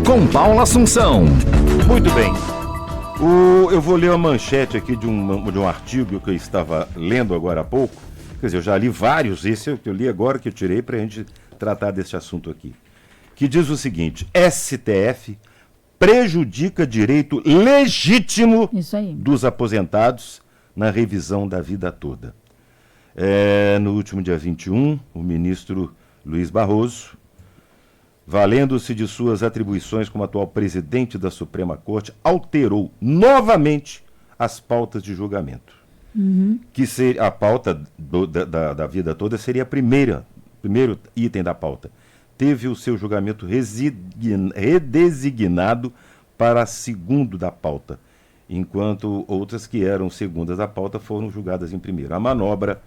com Paula Assunção. Muito bem. Eu vou ler a manchete aqui de um artigo que eu estava lendo agora há pouco. Quer dizer, eu já li vários, esse é o que eu li agora, que eu tirei para a gente tratar desse assunto aqui. Que diz o seguinte: STF prejudica direito legítimo dos aposentados na revisão da vida toda. No último dia 21, o ministro Luiz Barroso, valendo-se de suas atribuições como atual presidente da Suprema Corte, alterou novamente as pautas de julgamento. Que a pauta da vida toda seria primeiro item da pauta. Teve o seu julgamento redesignado para segundo da pauta, enquanto outras que eram segundas da pauta foram julgadas em primeiro. A manobra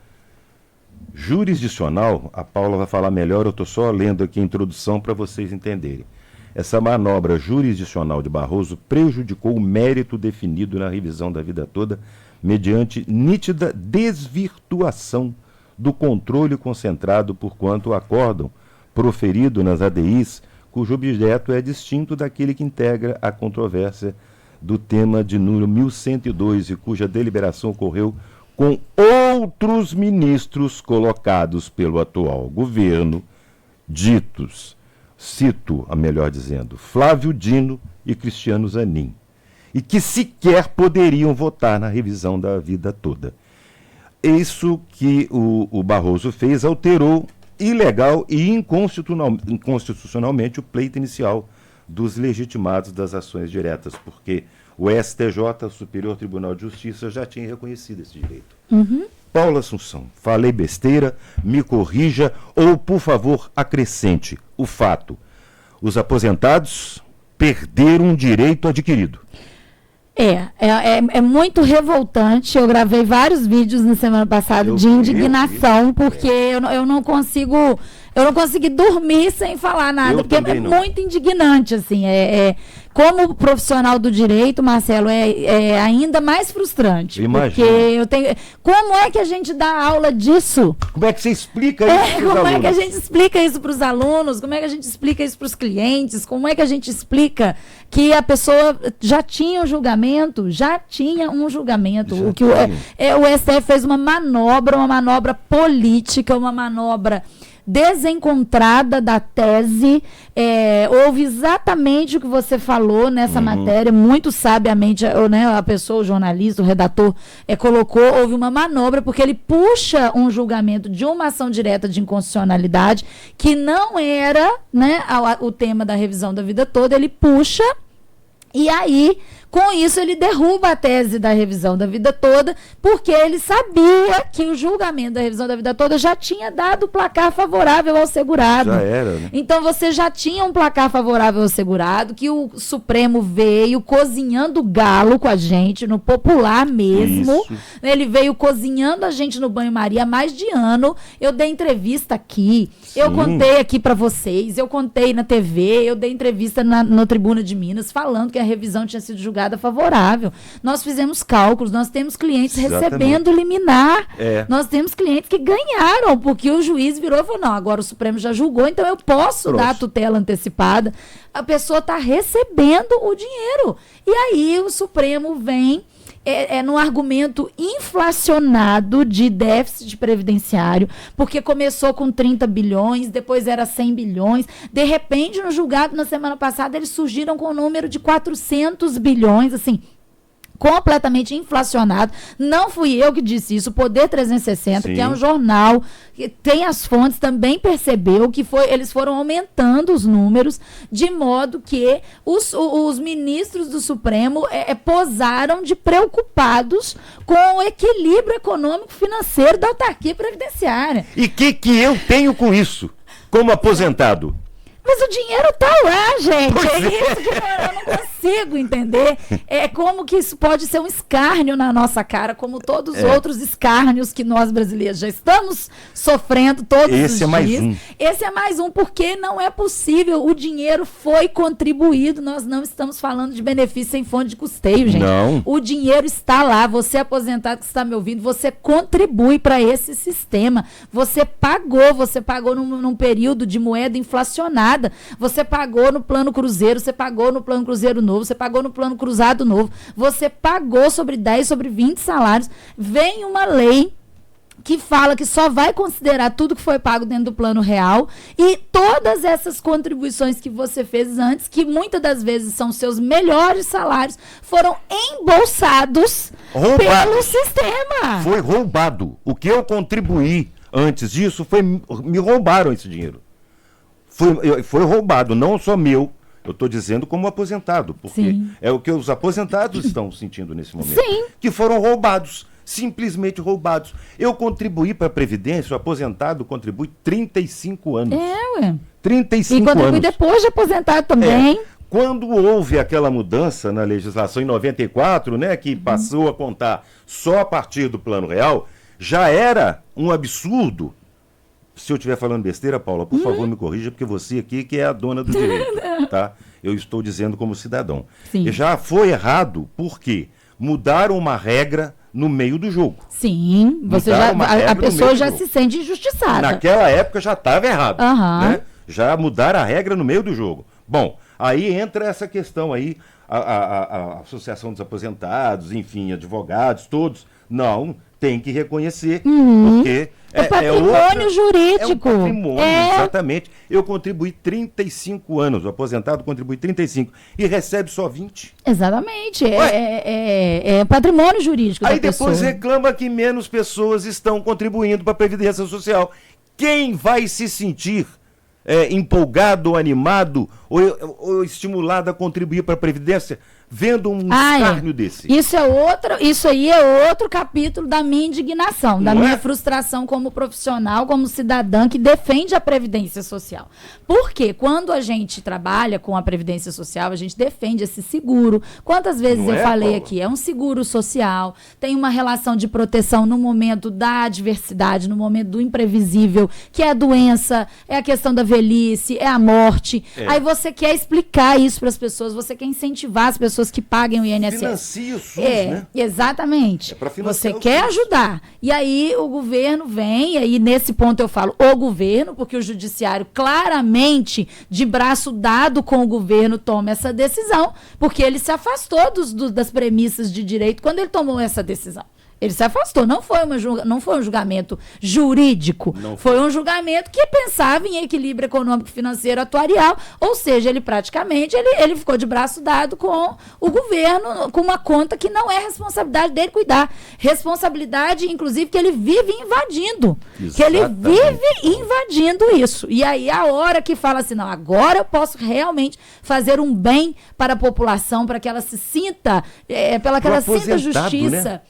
jurisdicional, a Paula vai falar melhor, eu estou só lendo aqui a introdução para vocês entenderem. Essa manobra jurisdicional de Barroso prejudicou o mérito definido na revisão da vida toda mediante nítida desvirtuação do controle concentrado por quanto ao acórdão proferido nas ADIs, cujo objeto é distinto daquele que integra a controvérsia do tema de número 1102 e cuja deliberação ocorreu com outros ministros colocados pelo atual governo, ditos, cito, a melhor dizendo, Flávio Dino e Cristiano Zanin, e que sequer poderiam votar na revisão da vida toda. Isso que o Barroso fez alterou ilegal e inconstitucionalmente o pleito inicial dos legitimados das ações diretas, porque o STJ, o Superior Tribunal de Justiça, já tinha reconhecido esse direito. Paula Assunção, falei besteira, me corrija ou, por favor, acrescente o fato: os aposentados perderam um direito adquirido. É muito revoltante. Eu gravei vários vídeos na semana passada de indignação, porque eu não consegui dormir sem falar nada, porque é muito indignante, assim. Como profissional do direito, Marcelo, é ainda mais frustrante. Imagina. Porque como é que a gente dá aula disso? Como é que você explica isso para os alunos? Como é que a gente explica isso para os alunos? Como é que a gente explica isso para os clientes? Como é que a gente explica que a pessoa já tinha um julgamento? Já tinha um julgamento. O STF fez uma manobra política, uma manobra desencontrada da tese. Houve exatamente o que você falou nessa matéria, muito sabiamente, a pessoa, o jornalista, o redator, colocou. Houve uma manobra, porque ele puxa um julgamento de uma ação direta de inconstitucionalidade, que não era, o tema da revisão da vida toda, ele puxa, e aí, com isso, ele derruba a tese da revisão da vida toda, porque ele sabia que o julgamento da revisão da vida toda já tinha dado placar favorável ao segurado. Já era, né? Então, você já tinha um placar favorável ao segurado, que o Supremo veio cozinhando galo com a gente, no popular mesmo. Isso. Ele veio cozinhando a gente no banho-maria há mais de ano. Eu dei entrevista aqui, eu contei aqui para vocês, eu contei na TV, eu dei entrevista na Tribuna de Minas, falando que a revisão tinha sido julgada favorável. Nós fizemos cálculos, nós temos clientes recebendo liminar. Nós temos clientes que ganharam, porque o juiz virou e falou: não, agora o Supremo já julgou, então eu posso dar a tutela antecipada. A pessoa está recebendo o dinheiro. E aí o Supremo vem num argumento inflacionado de déficit previdenciário, porque começou com 30 bilhões, depois era 100 bilhões, de repente no julgado na semana passada eles surgiram com o número de 400 bilhões, assim, completamente inflacionado. Não fui eu que disse isso, o Poder 360, que é um jornal que tem as fontes, também percebeu que eles foram aumentando os números, de modo que os ministros do Supremo posaram de preocupados com o equilíbrio econômico-financeiro da autarquia previdenciária. E que eu tenho com isso, como aposentado? Mas o dinheiro tá lá, gente. Isso que eu não consigo consigo entender como que isso pode ser um escárnio na nossa cara, como todos os outros escárnios que nós brasileiros já estamos sofrendo todos os dias. Esse é mais um. Esse é mais um, porque não é possível. O dinheiro foi contribuído. Nós não estamos falando de benefício sem fonte de custeio, gente. Não. O dinheiro está lá. Você aposentado que está me ouvindo, você contribui para esse sistema. Você pagou num período de moeda inflacionada. Você pagou no plano cruzeiro, você pagou no plano cruzeiro novo, você pagou no plano cruzado novo. Você pagou sobre 10, sobre 20 salários. Vem uma lei que fala que só vai considerar tudo que foi pago dentro do plano real e todas essas contribuições que você fez antes, que muitas das vezes são seus melhores salários, foram embolsados pelo sistema. Foi roubado. O que eu contribuí antes disso me roubaram esse dinheiro. Foi roubado, não só meu. Eu estou dizendo como aposentado, porque Sim. é o que os aposentados estão sentindo nesse momento. Sim. Que foram roubados. Simplesmente roubados. Eu contribuí para a Previdência, o aposentado contribui 35 anos. Ué. 35 E contribui anos. depois de aposentado também. Quando houve aquela mudança na legislação em 94, né, que passou a contar só a partir do Plano Real, já era um absurdo. Se eu estiver falando besteira, Paula, por favor, me corrija, porque você aqui que é a dona do direito, tá? Eu estou dizendo como cidadão. Sim. E já foi errado porque mudaram uma regra no meio do jogo. Sim, você já, a pessoa já se sente injustiçada. Naquela época já estava errado. Aham. Né? Já mudaram a regra no meio do jogo. Bom, aí entra essa questão aí, a Associação dos Aposentados, enfim, advogados, todos. Não, tem que reconhecer, porque é patrimônio jurídico. É um patrimônio, exatamente. Eu contribuí 35 anos, o aposentado contribui 35 e recebe só 20. Exatamente, é patrimônio jurídico Aí da depois pessoa. reclama que menos pessoas estão contribuindo para a Previdência Social. Quem vai se sentir empolgado, animado ou estimulado a contribuir para a Previdência vendo um escárnio desse? Isso aí é outro capítulo da minha indignação, da minha frustração como profissional, como cidadã que defende a Previdência Social. Porque quando a gente trabalha com a Previdência Social, a gente defende esse seguro. Quantas vezes eu falei, Paula, aqui? É um seguro social, tem uma relação de proteção no momento da adversidade, no momento do imprevisível, que é a doença, é a questão da velhice, é a morte. Aí você quer explicar isso para as pessoas, você quer incentivar as pessoas que paguem o INSS. Financia o SUS, né? Exatamente. É para financiar você quer ajudar. E aí o governo vem, e aí nesse ponto eu falo o governo, porque o judiciário claramente, de braço dado com o governo, toma essa decisão, porque ele se afastou das premissas de direito quando ele tomou essa decisão. Ele se afastou, não foi um julgamento jurídico, foi um julgamento que pensava em equilíbrio econômico, financeiro, atuarial, ou seja, ele praticamente ele ficou de braço dado com o governo, com uma conta que não é responsabilidade dele cuidar. Responsabilidade, inclusive, que ele vive invadindo. Exatamente. Que ele vive invadindo isso. E aí, a hora que fala assim, não, agora eu posso realmente fazer um bem para a população, para que ela se sinta, para que ela sinta justiça. Né?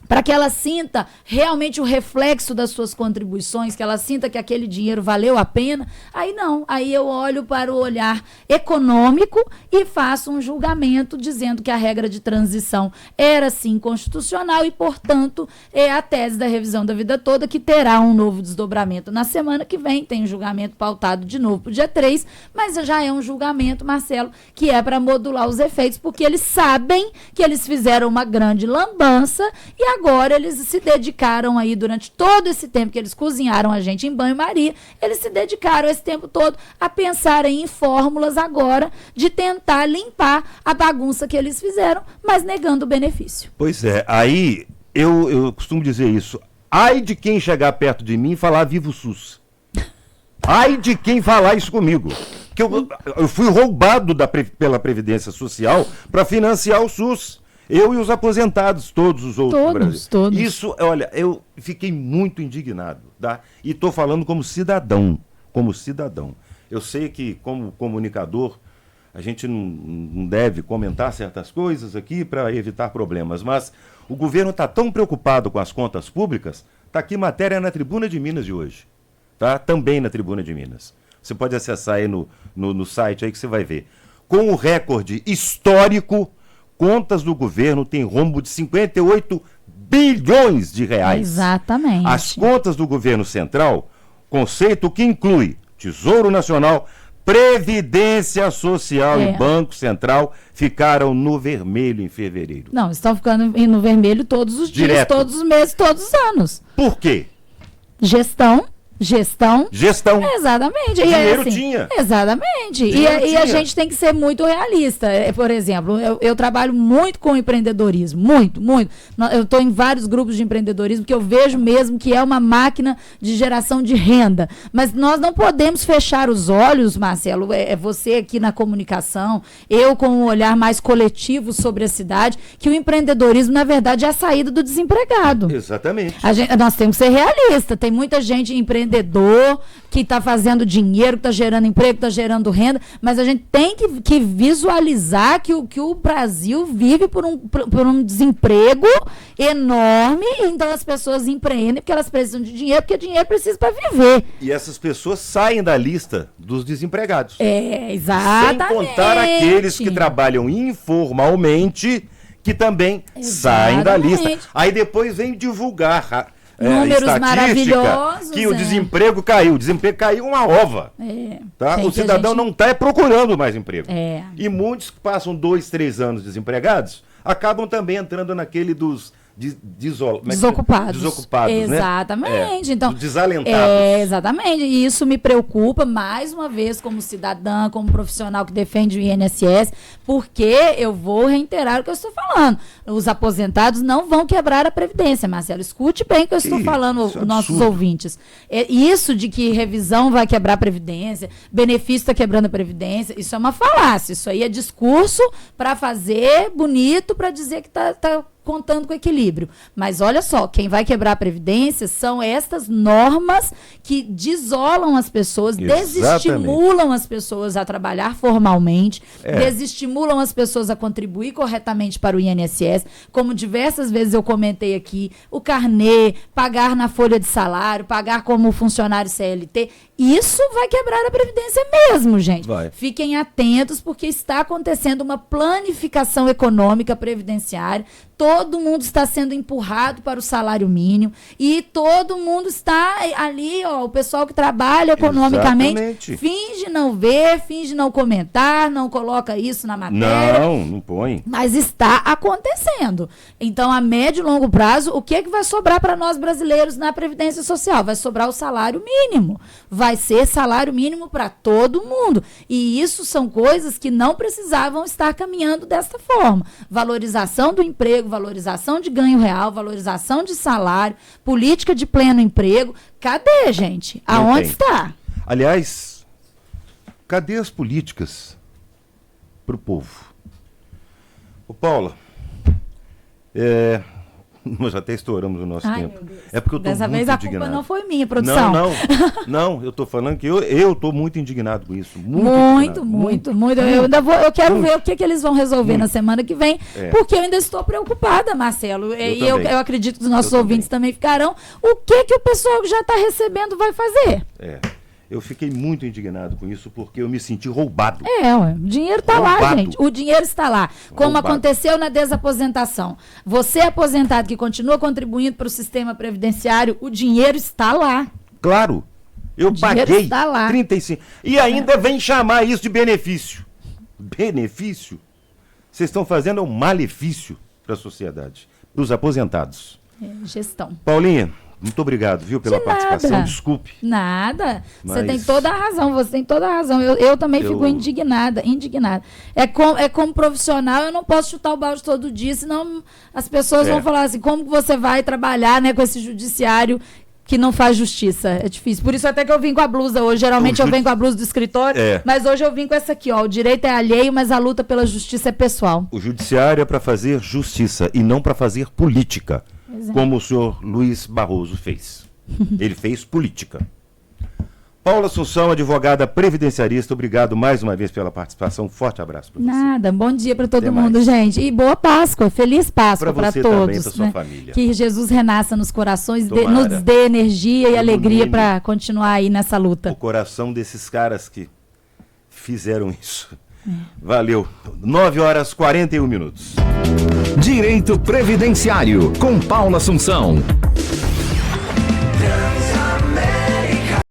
Para que ela sinta realmente o reflexo das suas contribuições, que ela sinta que aquele dinheiro valeu a pena, aí não. Aí eu olho para o olhar econômico e faço um julgamento dizendo que a regra de transição era sim constitucional e, portanto, é a tese da revisão da vida toda que terá um novo desdobramento na semana que vem. Tem um julgamento pautado de novo para o dia 3, mas já é um julgamento, Marcelo, que é para modular os efeitos, porque eles sabem que eles fizeram uma grande lambança e agora eles se dedicaram aí, durante todo esse tempo que eles cozinharam a gente em banho-maria, eles se dedicaram esse tempo todo a pensarem em fórmulas agora de tentar limpar a bagunça que eles fizeram, mas negando o benefício. Pois é, aí eu costumo dizer isso, ai de quem chegar perto de mim e falar viva o SUS. Ai de quem falar isso comigo. Que eu fui roubado pela Previdência Social para financiar o SUS. Eu e os aposentados, todos os outros do Brasil. Todos. Isso, olha, eu fiquei muito indignado, tá? E estou falando como cidadão, Eu sei que, como comunicador, a gente não deve comentar certas coisas aqui para evitar problemas, mas o governo está tão preocupado com as contas públicas, está aqui matéria na Tribuna de Minas de hoje, tá? Também na Tribuna de Minas. Você pode acessar aí no site aí que você vai ver. com o recorde histórico, contas do governo têm rombo de 58 bilhões de reais. Exatamente. As contas do governo central, conceito que inclui Tesouro Nacional, Previdência Social e Banco Central, ficaram no vermelho em fevereiro. Não, estão ficando no vermelho todos os dias, Direto. todos os meses, todos os anos. Por quê? Gestão. Exatamente. Dinheiro assim, tinha. Exatamente. Dinheiro E a tinha. gente tem que ser muito realista. Por exemplo, eu trabalho muito com empreendedorismo. Muito, muito. Eu estou em vários grupos de empreendedorismo que eu vejo mesmo que é uma máquina de geração de renda. Mas nós não podemos fechar os olhos, Marcelo. Você aqui na comunicação, eu com um olhar mais coletivo sobre a cidade, que o empreendedorismo, na verdade, é a saída do desempregado. Exatamente. Nós temos que ser realistas. Tem muita gente empreendedor que está fazendo dinheiro, que está gerando emprego, que está gerando renda, mas a gente tem que visualizar que o Brasil vive por um desemprego enorme, então as pessoas empreendem porque elas precisam de dinheiro, porque dinheiro precisa para viver. E essas pessoas saem da lista dos desempregados. Exatamente. Sem contar aqueles que trabalham informalmente, que também saem da lista. Aí depois vem divulgar números maravilhosos. Que o desemprego caiu. O desemprego caiu uma ova. Tá? O cidadão não está procurando mais emprego. E muitos que passam 2, 3 anos desempregados acabam também entrando naquele dos desocupados. Exatamente. Né? Então, desalentados. Exatamente. E isso me preocupa, mais uma vez, como cidadã, como profissional que defende o INSS, porque eu vou reiterar o que eu estou falando. Os aposentados não vão quebrar a Previdência, Marcelo. Escute bem o que eu estou falando, os nossos ouvintes. Isso de que revisão vai quebrar a Previdência, benefício está quebrando a Previdência, isso é uma falácia. Isso aí é discurso para fazer bonito, para dizer que está contando com equilíbrio. Mas olha só, quem vai quebrar a Previdência são estas normas que desolam as pessoas, desestimulam as pessoas a trabalhar formalmente, desestimulam as pessoas a contribuir corretamente para o INSS, como diversas vezes eu comentei aqui, o carnê, pagar na folha de salário, pagar como funcionário CLT, isso vai quebrar a Previdência mesmo, gente. Fiquem atentos, porque está acontecendo uma planificação econômica previdenciária, todo mundo está sendo empurrado para o salário mínimo e todo mundo está ali, o pessoal que trabalha economicamente finge não ver, finge não comentar, não coloca isso na matéria. Não põe. Mas está acontecendo. Então, a médio e longo prazo, o que é que vai sobrar para nós brasileiros na Previdência Social? Vai sobrar o salário mínimo. Vai ser salário mínimo para todo mundo. E isso são coisas que não precisavam estar caminhando desta forma. Valorização do emprego, valorização de ganho real, valorização de salário, política de pleno emprego. Cadê, gente? Aonde está? Aliás, cadê as políticas para o povo? Ô, Paula, nós até estouramos o nosso tempo. Meu Deus. É porque eu estou muito indignado. Dessa vez a culpa não foi minha, produção. Não, eu estou falando que eu estou muito indignado com isso. Muito. Eu quero ver o que eles vão resolver na semana que vem, porque eu ainda estou preocupada, Marcelo. Eu acredito que os nossos ouvintes também ficarão. O que o pessoal que já está recebendo vai fazer? Eu fiquei muito indignado com isso, porque eu me senti roubado. O dinheiro está lá, gente. O dinheiro está lá. Como aconteceu na desaposentação. Você aposentado que continua contribuindo para o sistema previdenciário, o dinheiro está lá. Claro. Eu paguei 35. E ainda vem chamar isso de benefício. Benefício? Vocês estão fazendo um malefício para a sociedade, para os aposentados. Gestão. Paulinha, muito obrigado, viu, pela participação. Desculpe. Nada. Você tem toda a razão, Eu também fico indignada. Como profissional, eu não posso chutar o balde todo dia, senão as pessoas vão falar assim, como que você vai trabalhar, né, com esse judiciário que não faz justiça? É difícil. Por isso até que eu vim com a blusa hoje. Geralmente eu venho com a blusa do escritório, mas hoje eu vim com essa aqui, ó. O direito é alheio, mas a luta pela justiça é pessoal. O judiciário é para fazer justiça e não para fazer política. Como o senhor Luiz Barroso fez. Ele fez política. Paula Assunção, advogada previdenciarista, obrigado mais uma vez pela participação. Um forte abraço para você. Nada, bom dia para todo mundo, gente. E boa Páscoa, feliz Páscoa para todos. Também, para sua família. Que Jesus renasça nos corações, nos dê energia e alegria para continuar aí nessa luta. O coração desses caras que fizeram isso. Valeu. 9h41. Direito Previdenciário, com Paula Assunção.